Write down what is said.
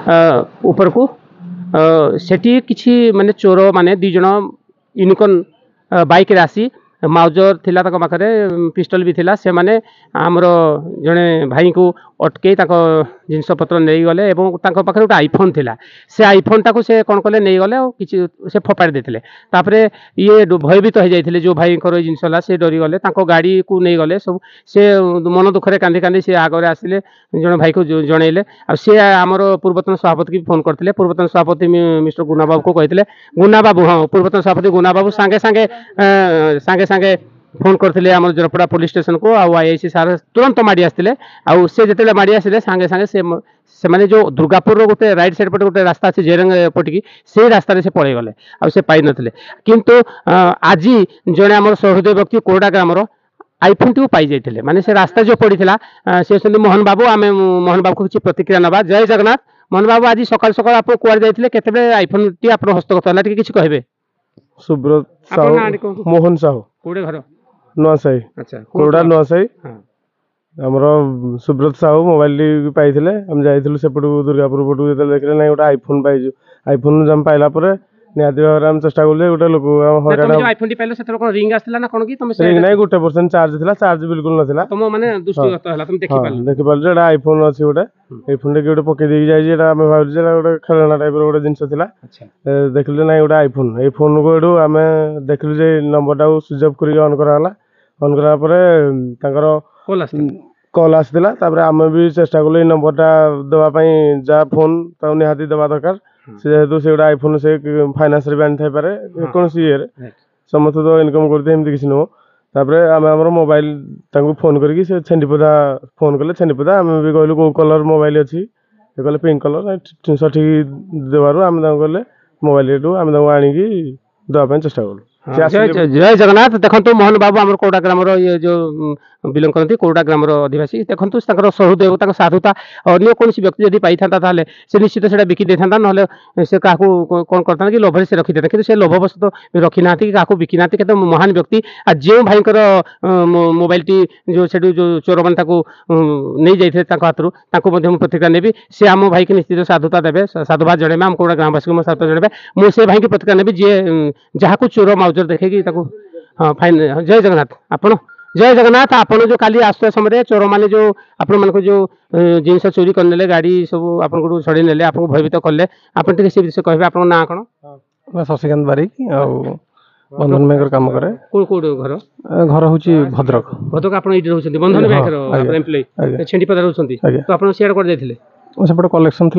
उपरकू सेठी किछि माने चोर माने दुई जन यूनिकॉर्न बाइक रे आसी माउजर थिला तक पाखरे पिस्टल भी थिला से माने हमर जने भाई को अटके जिनस पत्र नहीं गले एवं तांको पाखरे गोटे आईफोन थिला से आईफोन टाको से कौन कले नहीं गले और किछि से फोपाड़ी देथिले तापरे ये भयभीत हो जाइथिले जो भाई को जिनस ला से डरी गले तांको गाड़ी को नहीं गले सब से मन दुखरे कांदी कांदी से आगरे आसिले जने भाई को जणैले आ से हमर पूर्वतन सभापति की फोन करथिले पूर्वतन सभापति मिस्टर गुना बाबू को कहिथिले गुना बाबू हां पूर्वतन सभापति गुना बाबू सांगे सांगे सांगे फोन करते आम जरपड़ा पुलिस स्टेशन को आईआईसी सार तुरंत माड़ी आसते आउ से जिते माड़ी आसिले सांगे सांगे से माने जो दुर्गापुर गोटे राइट साइड पटे गोटे रास्ता अच्छे जेरंग पटिकी से रास्तार से पलि गले आ पाई नथिले किंतु आज जड़े आम सहृदय व्यक्ति कोरडा ग्रामर आईफोन टी पाई जाइए माने से रास्ता जो पड़ा से मोहन बाबू आम मोहन बाबू को किसी प्रतिक्रिया नवा जय जगन्नाथ मोहन बाबू आज सकाल सकाल आप कुआड़ जाइए केते आईफोन टी आप हस्तगत है किसी कहे सुब्रत साहू मोहन साहू कोड़े घर नुआसाई अच्छा कोड़ा नुआसाई हमरो सुब्रत साहू मोबाइल पाइथिले हम जाइथिलु सेपटू दुर्गापुर पटू जेते देखले नै गोटा आईफोन पाइजु आईफोन जम पाइला परे निहाती भाबरे हम चेष्टा करले गोटे लोक हराडा तुम आईफोन टी पाइलो सेते कोन रिंग आस्थिला ना कोन की तुम रिंग नै गोटे परसेंट चार्ज थिला चार्ज बिल्कुल नथिला तुम माने दुष्टिगत हला तुम देखि पाल जेडा आईफोन अछि गोटे आईफोन टे गोटे पके देई जाय जेडा हम भाबु जेडा गोटे खेलना टाइप रो गोटे जिंस थिला अच्छा देखले नै गोटे आईफोन ए फोन को एडू हमें देखलु जे नंबर टा स्विच ऑफ करी ऑन करा हला ऑन करा परे तांकर कॉल आसला आम भी चेष्टा कलु नंबर टा देवाई जहाँ फोन ताऊ निहाती देवा दरकार से जेहेतु से गोटे आईफोन से फाइनान्स भी आनी थाईपे कौन ये समस्त तो इनकम करते किसी नुह तापर आम आम मोबाइल फोन करके छेंडीपदा फोन कले छेंडीपदा आम भी कहलु कौ कलर मोबाइल अच्छी कहले पिंक कलर सठिक देवर आम कहले मोबाइल आम आणिकी देवाई चेष्टा कलु जय जगन्नाथ देखो मोहन बाबू आम कोड़ा ग्राम ये जो बिलंग करती कोड़ा ग्राम अधिवासी देखो सहृदय साधुता अन्य कौन व्यक्ति जब पाई था से निश्चित से बिकी दे था ना से क्या कौन करता कि लोभ से रखी था कि से लोभवश रखी ना कि क्या बिकी ना के महान व्यक्ति आ जो भाई मोबाइल टी जो से जो चोर मैंने नहीं जाते हाथ प्रतिक्रिया नेबी से आम भाई की निश्चित साधुता देवे साधुवाद जनइबे आम कोड़ा ग्रामवासी को साधुता जनइबे मुझे भाई की प्रतिक्रिया नेबी जी जहाँ चोर माउजर देखे हाँ फाइन जय जगन्नाथ आपण जय जगन्नाथ आपण जो काली आसुआ समय चोर मैंने जो आपण मान जो जिनस चोरी करने गाड़ी सब आपको छड़ी ने आपको भयभीत कले आप से विषय कहे आप ना कौन शशिकांत बारिक बंधन बैंक काम करे घर घर हूँ भद्रक भद्रक आप बंधन बैंक एम्प्लॉय छेंडीपदा रोच तो आप सियाड़ कर जाइए सेपटे कलेक्शन